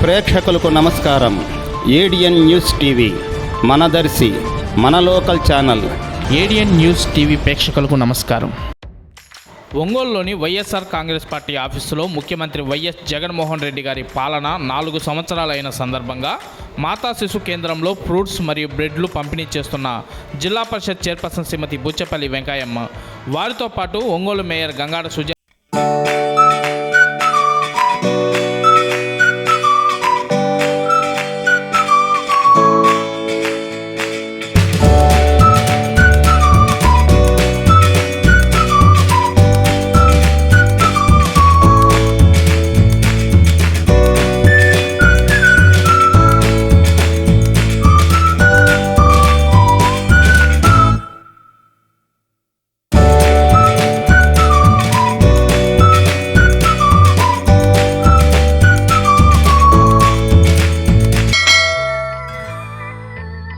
ప్రేక్షకులకు నమస్కారం. ADN news TV మనదర్శి, మన local channel. ADN news TV ప్రేక్షకులకు నమస్కారం. ఒంగోలులోని వైఎస్ఆర్ కాంగ్రెస్ పార్టీ ఆఫీసులో ముఖ్యమంత్రి వైఎస్ జగన్మోహన్ రెడ్డి గారి పాలన 4 సంవత్సరాలు అయిన సందర్భంగా మాతా శిశు కేంద్రంలో ఫ్రూట్స్ మరియు బ్రెడ్లు పంపిణీ చేస్తున్న జిల్లా పరిషత్ చైర్పర్సన్ శ్రీమతి బుచ్చపల్లి వెంకయ్యమ్మ, వారితో పాటు ఒంగోలు మేయర్ గంగాడ సుజ